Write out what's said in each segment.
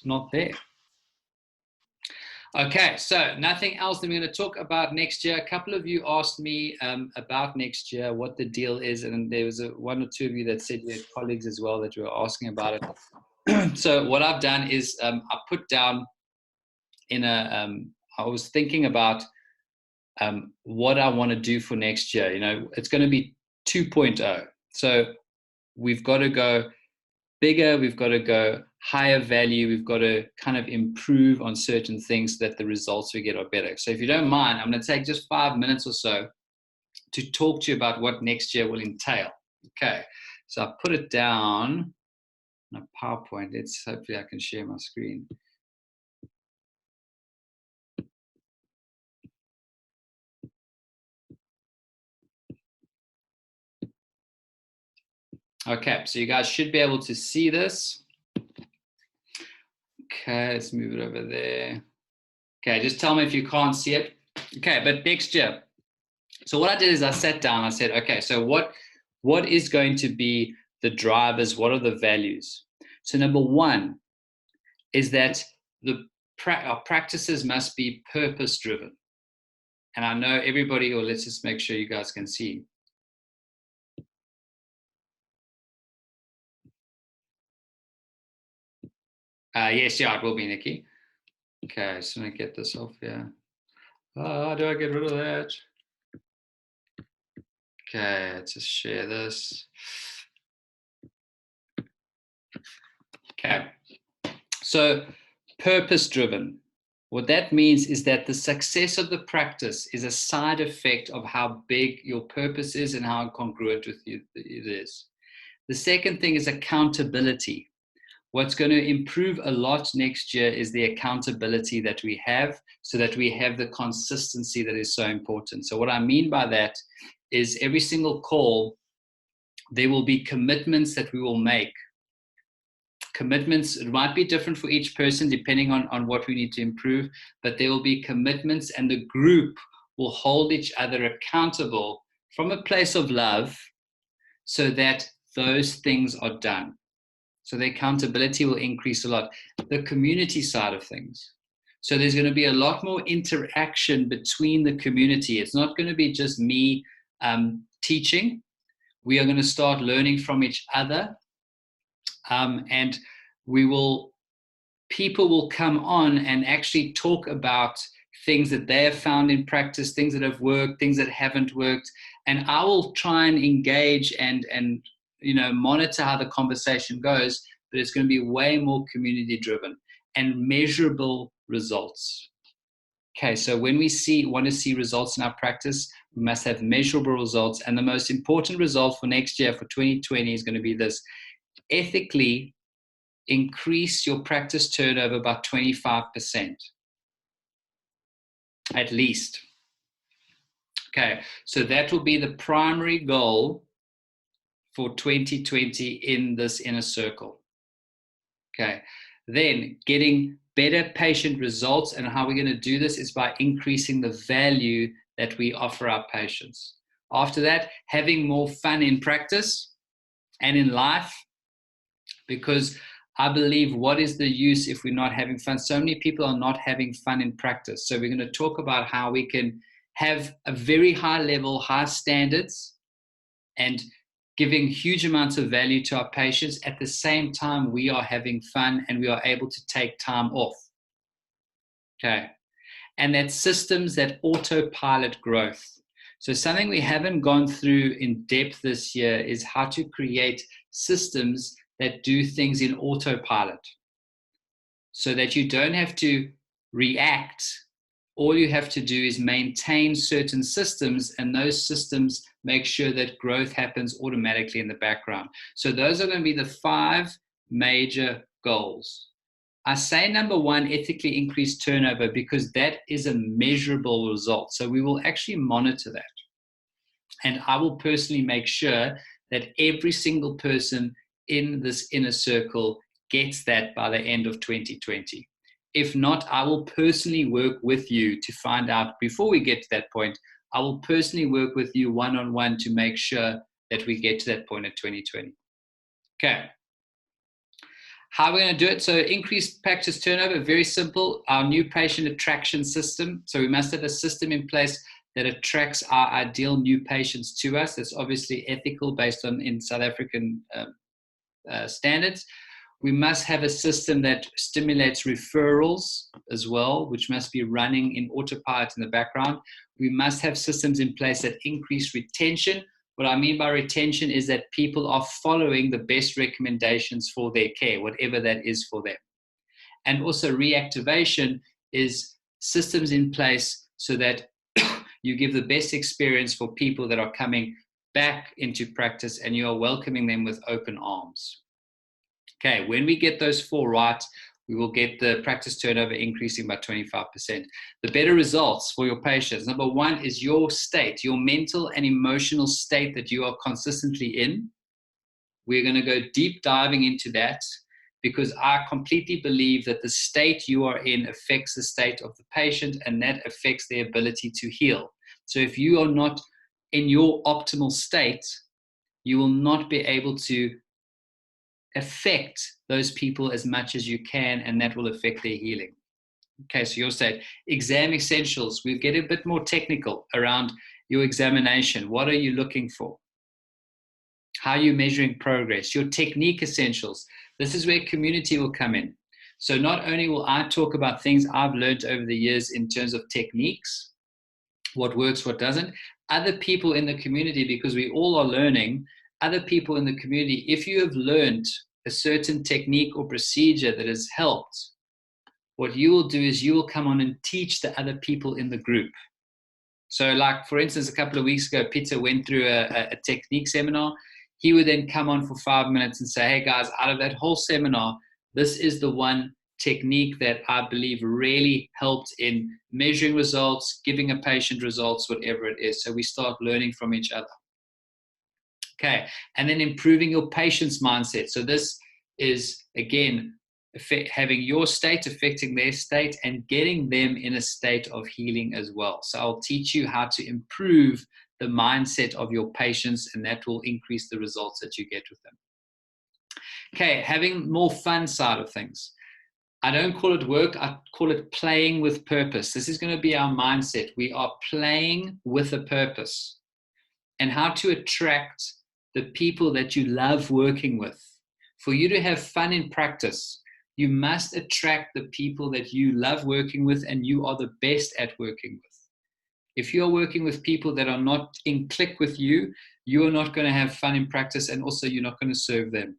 not there. Okay, so nothing else that we're going to talk about next year. A couple of you asked me about next year, what the deal is, and there was one or two of you that said you had colleagues as well that were asking about it. So what I've done is I put down in I was thinking about what I want to do for next year. You know, it's going to be 2.0. So we've got to go bigger, we've got to go higher value, we've got to kind of improve on certain things so that the results we get are better. So if you don't mind, I'm going to take just 5 minutes or so to talk to you about what next year will entail. Okay, so I put it down on a PowerPoint. Hopefully I can share my screen. Okay, so you guys should be able to see this. Okay, let's move it over there. Okay, just tell me if you can't see it. Okay, but next year. So what I did is I sat down, I said, okay, so what is going to be the drivers? What are the values? So number one is that our practices must be purpose-driven. And I know everybody, or let's just make sure you guys can see. Yes, yeah, it will be, Nikki. Okay, so I'm going to get this off here. How do I get rid of that? Okay, let's just share this. Okay, so purpose-driven. What that means is that the success of the practice is a side effect of how big your purpose is and how congruent with you it is. The second thing is accountability. What's going to improve a lot next year is the accountability that we have, so that we have the consistency that is so important. So what I mean by that is every single call, there will be commitments that we will make. Commitments, it might be different for each person depending on what we need to improve, but there will be commitments, and the group will hold each other accountable from a place of love so that those things are done. So the accountability will increase a lot. The community side of things. So there's going to be a lot more interaction between the community. It's not going to be just me teaching. We are going to start learning from each other. And people will come on and actually talk about things that they have found in practice, things that have worked, things that haven't worked. And I will try and engage and monitor how the conversation goes, but it's going to be way more community driven and measurable results. Okay, so when we want to see results in our practice, we must have measurable results. And the most important result for next year, for 2020, is going to be this: ethically increase your practice turnover by 25%, at least. Okay, so that will be the primary goal for 2020 in this inner circle. Okay, then getting better patient results, and how we're going to do this is by increasing the value that we offer our patients. After that, having more fun in practice and in life, because I believe, what is the use if we're not having fun? So many people are not having fun in practice. So we're going to talk about how we can have a very high level, high standards, and giving huge amounts of value to our patients. At the same time, we are having fun and we are able to take time off. Okay. And that systems that autopilot growth. So something we haven't gone through in depth this year is how to create systems that do things in autopilot, so that you don't have to react. All you have to do is maintain certain systems, and those systems make sure that growth happens automatically in the background. So those are going to be the 5 major goals. I say number 1, ethically increase turnover, because that is a measurable result. So we will actually monitor that. And I will personally make sure that every single person in this inner circle gets that by the end of 2020. If not, I will personally work with you to find out, before we get to that point, I will personally work with you one-on-one to make sure that we get to that point at 2020. Okay. How we're going to do it? So increased practice turnover, very simple. Our new patient attraction system. So we must have a system in place that attracts our ideal new patients to us. That's obviously ethical based on in South African standards. We must have a system that stimulates referrals as well, which must be running in autopilot in the background. We must have systems in place that increase retention. What I mean by retention is that people are following the best recommendations for their care, whatever that is for them. And also reactivation is systems in place so that you give the best experience for people that are coming back into practice and you are welcoming them with open arms. Okay, when we get those 4 right, we will get the practice turnover increasing by 25%. The better results for your patients, number 1 is your state, your mental and emotional state that you are consistently in. We're going to go deep diving into that because I completely believe that the state you are in affects the state of the patient and that affects their ability to heal. So if you are not in your optimal state, you will not be able to affect those people as much as you can, and that will affect their healing. Okay, so your state. Exam essentials, we get a bit more technical around your examination. What are you looking for? How are you measuring progress? Your technique essentials. This is where community will come in. So not only will I talk about things I've learned over the years in terms of techniques, what works, what doesn't, other people in the community, because we all are learning, other people in the community, if you have learned a certain technique or procedure that has helped, what you will do is you will come on and teach the other people in the group. So like, for instance, a couple of weeks ago, Peter went through a technique seminar. He would then come on for 5 minutes and say, hey guys, out of that whole seminar, this is the one technique that I believe really helped in measuring results, giving a patient results, whatever it is. So we start learning from each other. Okay, and then improving your patient's mindset. So this is, again, having your state affecting their state and getting them in a state of healing as well. So I'll teach you how to improve the mindset of your patients, and that will increase the results that you get with them. Okay, having more fun side of things. I don't call it work, I call it playing with purpose. This is going to be our mindset. We are playing with a purpose. And how to attract the people that you love working with. For you to have fun in practice, you must attract the people that you love working with and you are the best at working with. If you're working with people that are not in click with you, you are not going to have fun in practice, and also you're not going to serve them.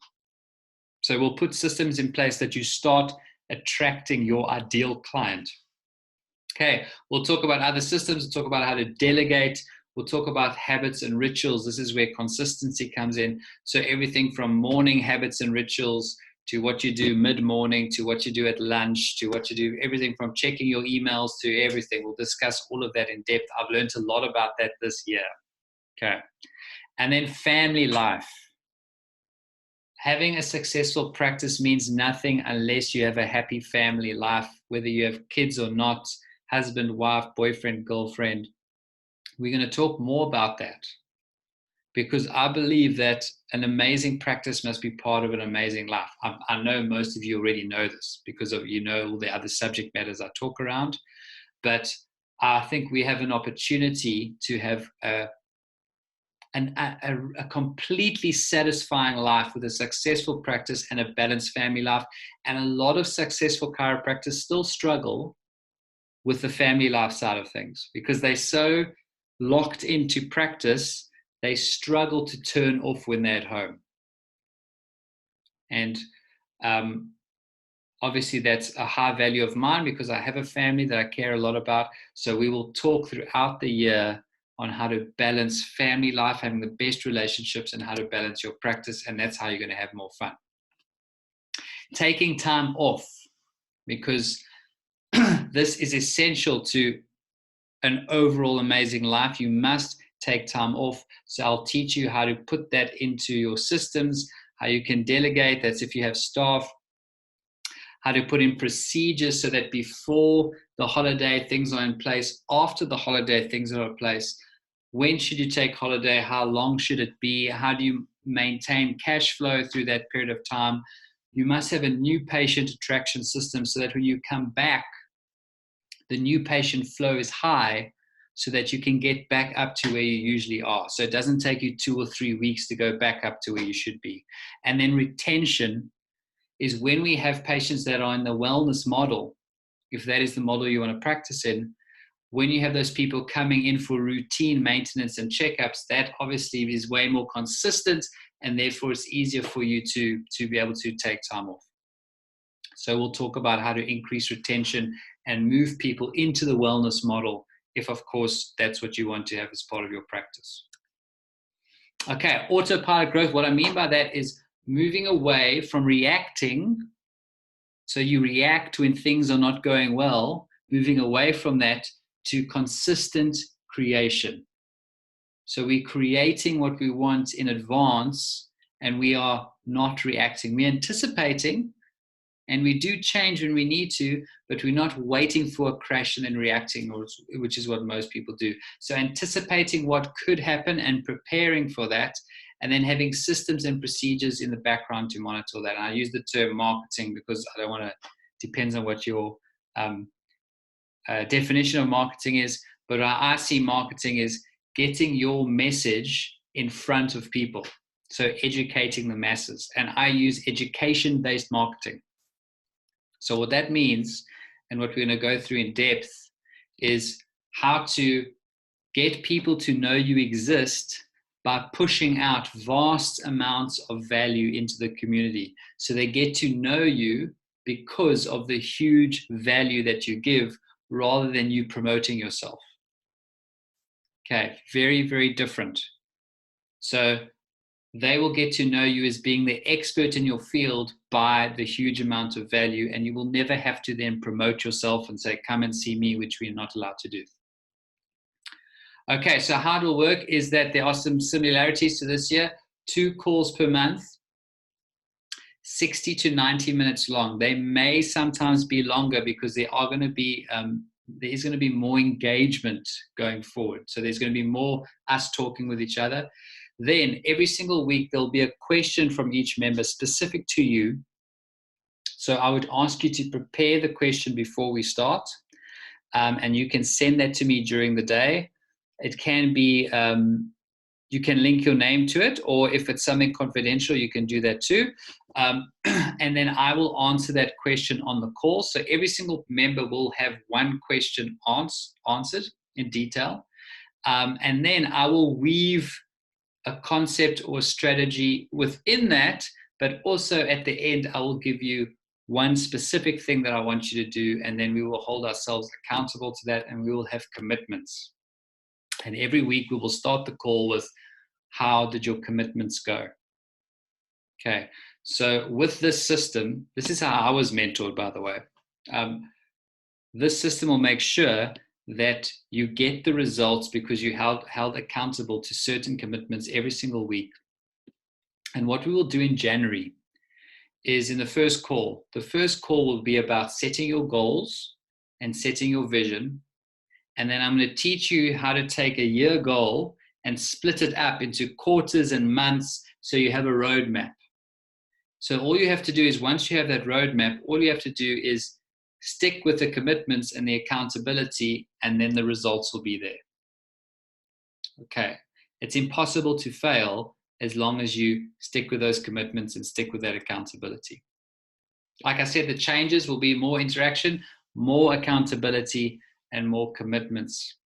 So we'll put systems in place that you start attracting your ideal client. Okay, we'll talk about other systems, we'll talk about how to delegate, we'll talk about habits and rituals. This is where consistency comes in. So everything from morning habits and rituals to what you do mid-morning, to what you do at lunch, to what you do, everything from checking your emails to everything. We'll discuss all of that in depth. I've learned a lot about that this year. Okay. And then family life. Having a successful practice means nothing unless you have a happy family life, whether you have kids or not, husband, wife, boyfriend, girlfriend. We're going to talk more about that because I believe that an amazing practice must be part of an amazing life. I know most of you already know this because of, you know, all the other subject matters I talk around, but I think we have an opportunity to have a completely satisfying life with a successful practice and a balanced family life. And a lot of successful chiropractors still struggle with the family life side of things because they're so locked into practice, they struggle to turn off when they're at home. And obviously that's a high value of mine because I have a family that I care a lot about. So we will talk throughout the year on how to balance family life, having the best relationships, and how to balance your practice. And that's how you're going to have more fun. Taking time off, because this is essential to an overall amazing life. You must take time off. So I'll teach you how to put that into your systems, how you can delegate. That's if you have staff. How to put in procedures so that before the holiday, things are in place. After the holiday, things are in place. When should you take holiday? How long should it be? How do you maintain cash flow through that period of time? you must have a new patient attraction system so that when you come back, the new patient flow is high so that you can get back up to where you usually are. So it doesn't take you 2 or 3 weeks to go back up to where you should be. And then retention is when we have patients that are in the wellness model, if that is the model you want to practice in, when you have those people coming in for routine maintenance and checkups, that obviously is way more consistent, and therefore it's easier for you to be able to take time off. So we'll talk about how to increase retention and move people into the wellness model, if of course that's what you want to have as part of your practice. Okay, autopilot growth. What I mean by that is moving away from reacting. So you react when things are not going well, moving away from that to consistent creation. So we're creating what we want in advance, and we are not reacting. We're anticipating, and we do change when we need to, but we're not waiting for a crash and then reacting, which is what most people do. So anticipating what could happen and preparing for that, and then having systems and procedures in the background to monitor that. And I use the term marketing because I don't want to, depends on what your definition of marketing is, but I see marketing is getting your message in front of people. So educating the masses. And I use education-based marketing. So what that means, and what we're going to go through in depth, is how to get people to know you exist by pushing out vast amounts of value into the community. So they get to know you because of the huge value that you give, rather than you promoting yourself. Okay, very, very different. So they will get to know you as being the expert in your field by the huge amount of value, and you will never have to then promote yourself and say, come and see me, which we're not allowed to do. Okay, so how it will work is that there are some similarities to this year. 2 calls per month, 60 to 90 minutes long. They may sometimes be longer because there is going to be more engagement going forward. So there's going to be more us talking with each other. Then every single week, there'll be a question from each member specific to you. So I would ask you to prepare the question before we start. And you can send that to me during the day. It can be, you can link your name to it, or if it's something confidential, you can do that too. And then I will answer that question on the call. So every single member will have one question answered in detail. And then I will weave a concept or strategy within that, but also at the end, I will give you one specific thing that I want you to do, and then we will hold ourselves accountable to that, and we will have commitments. And every week we will start the call with, how did your commitments go? Okay, so with this system, this is how I was mentored, by the way. This system will make sure that you get the results because you held accountable to certain commitments every single week. And what we will do in January is in the first call will be about setting your goals and setting your vision. And then I'm going to teach you how to take a year goal and split it up into quarters and months so you have a roadmap. So all you have to do is, once you have that roadmap, all you have to do is stick with the commitments and the accountability, and then the results will be there. Okay, it's impossible to fail as long as you stick with those commitments and stick with that accountability. Like I said, the changes will be more interaction, more accountability, and more commitments.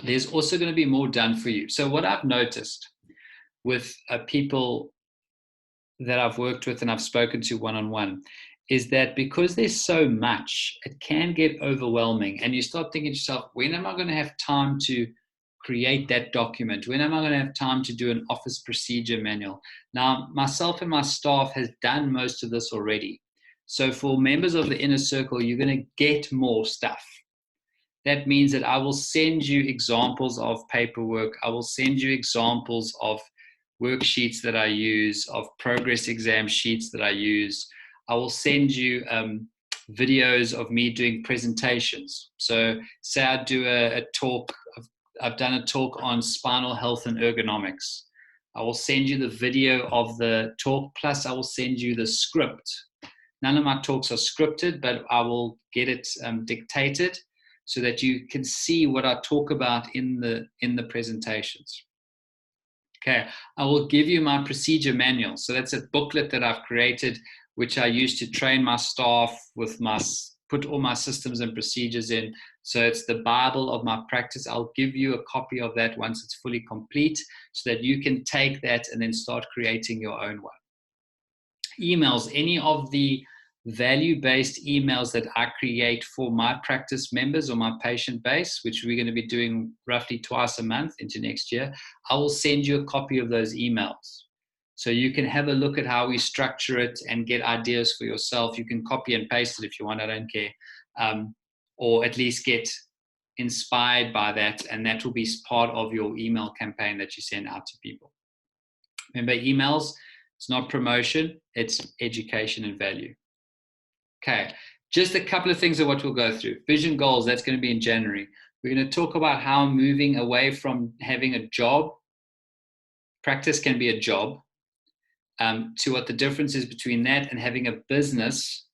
There's also going to be more done for you. So what I've noticed with people that I've worked with and I've spoken to one-on-one is that because there's so much, it can get overwhelming. And you start thinking to yourself, when am I going to have time to create that document? When am I going to have time to do an office procedure manual? Now, myself and my staff has done most of this already. So for members of the inner circle, you're going to get more stuff. That means that I will send you examples of paperwork. I will send you examples of worksheets that I use, of progress exam sheets that I use. I will send you videos of me doing presentations. So say I do a talk, I've done a talk on spinal health and ergonomics. I will send you the video of the talk, plus I will send you the script. None of my talks are scripted, but I will get it dictated so that you can see what I talk about in the presentations. Okay, I will give you my procedure manual. So that's a booklet that I've created, which I use to train my staff with put all my systems and procedures in. So it's the Bible of my practice. I'll give you a copy of that once it's fully complete so that you can take that and then start creating your own one. Emails, any of the value-based emails that I create for my practice members or my patient base, which we're going to be doing roughly twice a month into next year, I will send you a copy of those emails. So you can have a look at how we structure it and get ideas for yourself. You can copy and paste it if you want, I don't care. Or at least get inspired by that, and that will be part of your email campaign that you send out to people. Remember, emails, it's not promotion, it's education and value. Okay, just a couple of things of what we'll go through. Vision goals, that's going to be in January. We're going to talk about how moving away from having a job, practice can be a job, to what the difference is between that and having a business.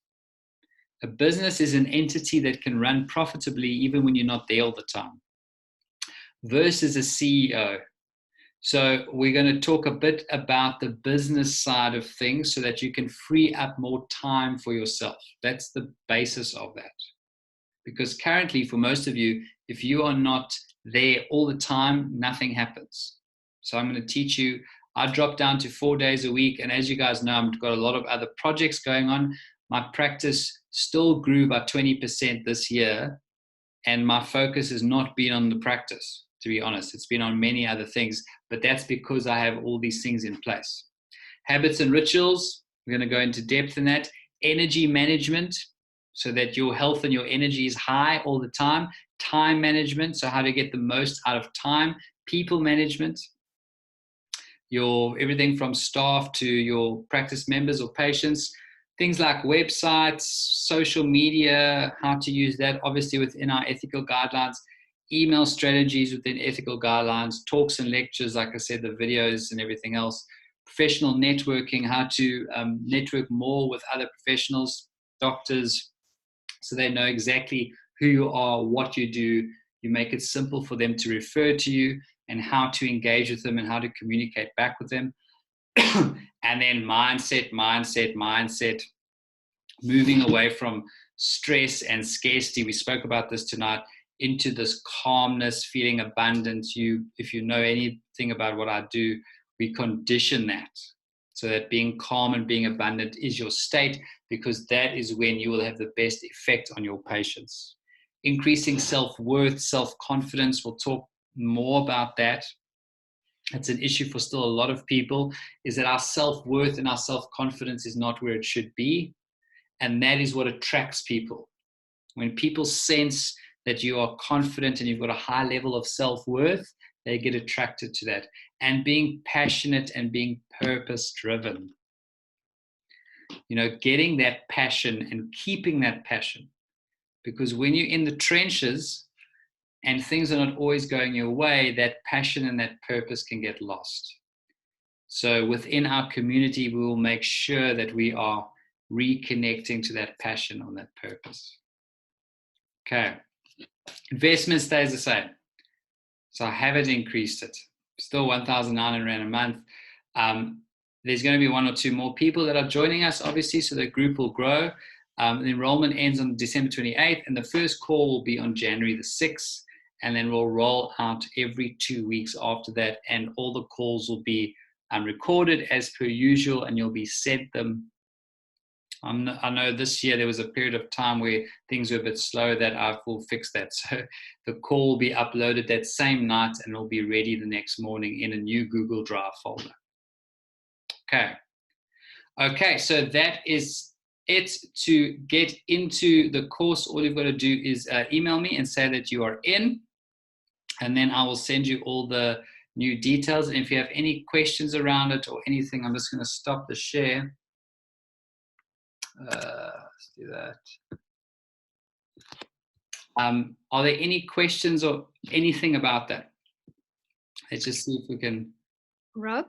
A business is an entity that can run profitably even when you're not there all the time, versus a CEO. So we're going to talk a bit about the business side of things so that you can free up more time for yourself. That's the basis of that. Because currently, for most of you, if you are not there all the time, nothing happens. So I'm going to teach you. I dropped down to 4 days a week. And as you guys know, I've got a lot of other projects going on. My practice still grew by 20% this year. And my focus has not been on the practice, to be honest. It's been on many other things, but that's because I have all these things in place. Habits and rituals, we're going to go into depth in that. Energy management, so that your health and your energy is high all the time. Time management, so how to get the most out of time. People management, your everything from staff to your practice members or patients. Things like websites, social media, how to use that, obviously within our ethical guidelines, email strategies within ethical guidelines, talks and lectures, like I said, the videos and everything else, professional networking, how to network more with other professionals, doctors, so they know exactly who you are, what you do. You make it simple for them to refer to you and how to engage with them and how to communicate back with them. And then mindset, moving away from stress and scarcity. We spoke about this tonight, into this calmness, feeling abundant. If you know anything about what I do, we condition that so that being calm and being abundant is your state, because that is when you will have the best effect on your patients. Increasing self-worth, self-confidence. We'll talk more about that. It's an issue for still a lot of people, is that our self-worth and our self-confidence is not where it should be. And that is what attracts people. When people sense that you are confident and you've got a high level of self-worth, they get attracted to that. And being passionate and being purpose-driven. You know, getting that passion and keeping that passion. Because when you're in the trenches and things are not always going your way, that passion and that purpose can get lost. So within our community, we will make sure that we are reconnecting to that passion on that purpose. Okay. Investment stays the same. So I haven't increased it. Still 1,900 Rand a month. There's going to be 1 or 2 more people that are joining us, obviously, so the group will grow. The enrollment ends on December 28th, and the first call will be on January the 6th, and then we'll roll out every 2 weeks after that, and all the calls will be recorded as per usual, and you'll be sent them. I know this year there was a period of time where things were a bit slow, that I will fix that. So the call will be uploaded that same night and it'll be ready the next morning in a new Google Drive folder. Okay, so that is it. To get into the course, all you've got to do is email me and say that you are in, and then I will send you all the new details. And if you have any questions around it or anything, I'm just going to stop the share. Let's do that. Are there any questions or anything about that? Let's just see if we can. Rob,